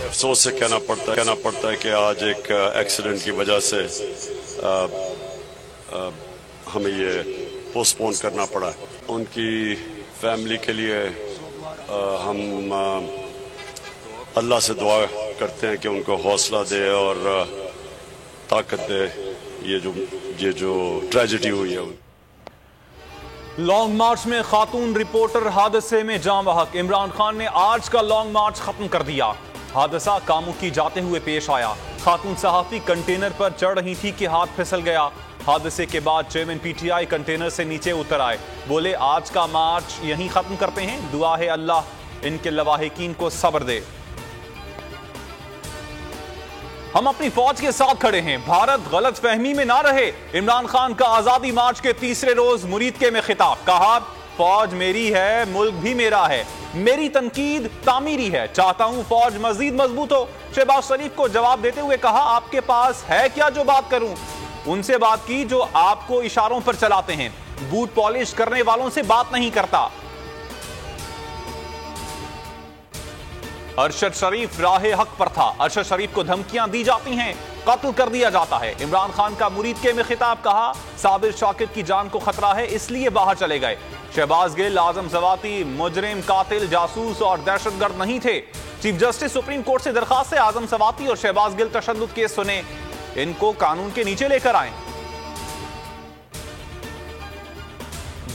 अफसोस से कहना पड़ता है कि आज एक एक्सीडेंट की वजह से हमें ये पोस्टपोन करना पड़ा। उनकी फैमिली के लिए हम अल्लाह से दुआ करते हैं कि उनको हौसला दे और ताकत दे। ये जो ट्रेजेडी हुई है। लॉन्ग मार्च में खातून रिपोर्टर हादसे में जान बहक। इमरान खान ने आज का लॉन्ग मार्च खत्म कर दिया। हादसा कामुकी जाते हुए पेश आया। खातून सहाफी कंटेनर पर चढ़ रही थी कि हाथ फिसल गया। हादसे के बाद चेयरमैन पीटीआई कंटेनर से नीचे उतर आए। बोले आज का मार्च यहीं खत्म करते हैं। दुआ है अल्लाह इनके लवाहिकीन को सब्र दे। हम अपनी फौज के साथ खड़े हैं। भारत गलत फहमी में ना रहे। इमरान खान का आजादी मार्च के तीसरे रोज मुरीदके में खिताब। कहा फौज मेरी है, मुल्क भी मेरा है। मेरी तनकीद तामीरी है। चाहता हूं फौज मजीद मजबूत हो। शहबाज शरीफ को जवाब देते हुए कहा आपके पास है क्या जो बात करूं। उनसे बात की जो आपको इशारों पर चलाते हैं। बूट पॉलिश करने वालों से बात नहीं करता। अरशद शरीफ राहे हक पर था। अरशद शरीफ को धमकियां दी जाती हैं, कत्ल कर दिया जाता है। इमरान खान का मुरीदके में खिताब। कहा साबिर शाकिर की जान को खतरा है इसलिए बाहर चले गए। शहबाज गिल आजम जवाती मुजरिम, कातिल, जासूस और दहशतगर्द नहीं थे। चीफ जस्टिस सुप्रीम कोर्ट से दरखास्त है आजम जवाती और शहबाज गिल तशद्दुद केस सुने, इनको कानून के नीचे लेकर आए।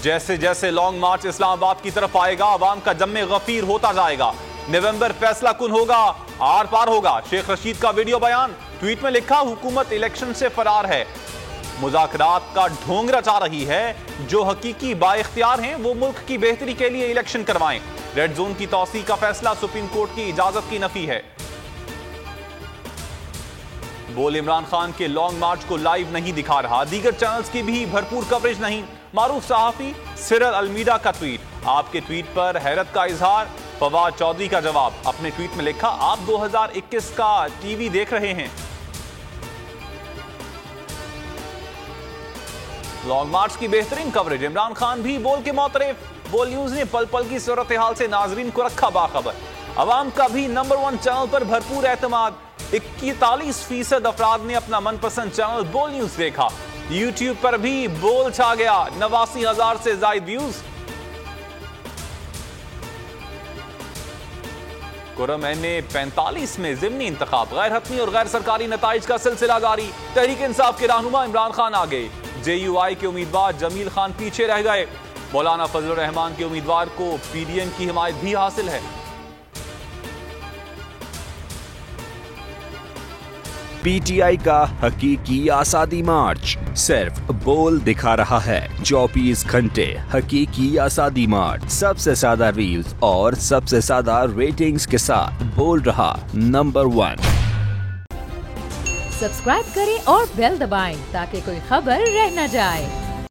जैसे जैसे लॉन्ग मार्च इस्लामाबाद की तरफ आएगा अवाम का जम्मे गफीर होता जाएगा। नवंबर फैसला कुन होगा, आर पार होगा। शेख रशीद का वीडियो बयान। ट्वीट में लिखा हुकूमत इलेक्शन से फरार है, मुज़ाकरात का ढोंग रचा रही है। जो हकीकी बाइख्तियार हैं वो मुल्क की बेहतरी के लिए इलेक्शन करवाएं। रेड जोन की तौसीक का फैसला सुप्रीम कोर्ट की इजाजत की नफी है। बोल इमरान खान के लॉन्ग मार्च को लाइव नहीं दिखा रहा। दीगर चैनल्स की भी भरपूर कवरेज नहीं। मारूफ सहाफी सिरल अलमीडा का ट्वीट। आपके ट्वीट पर हैरत का इजहार। फवाद चौधरी का जवाब। अपने ट्वीट में लिखा आप 2021 का टीवी देख रहे हैं। लॉन्ग मार्च की बेहतरीन कवरेज। इमरान खान भी बोल के मोतरफ। बोल न्यूज ने पल पल की सूरत हाल से नाजरीन को रखा बाखबर। अवाम का भी नंबर 1 चैनल पर भरपूर एतमाद। 41% अफराद ने अपना मनपसंद चैनल बोल न्यूज देखा। यूट्यूब पर भी बोल छा गया। 89,000 से ज्यादा व्यूज। कुरम एनए 45 में ज़िमनी इंतखाब। गैर हतमी और गैर सरकारी नताइज का सिलसिला जारी। तहरीक इंसाफ के रहनुमा इमरान खान आगे। JUI के उम्मीदवार जमील खान पीछे रह गए। मौलाना फजलुर रहमान के उम्मीदवार को PDM की हिमायत भी हासिल है। PTI का हकीकी आज़ादी मार्च सिर्फ बोल दिखा रहा है। 24 घंटे हकीकी आज़ादी मार्च। सबसे ज्यादा रील्स और सबसे ज्यादा रेटिंग्स के साथ बोल रहा नंबर 1। सब्सक्राइब करें और बेल दबाएं ताकि कोई खबर रह न जाए।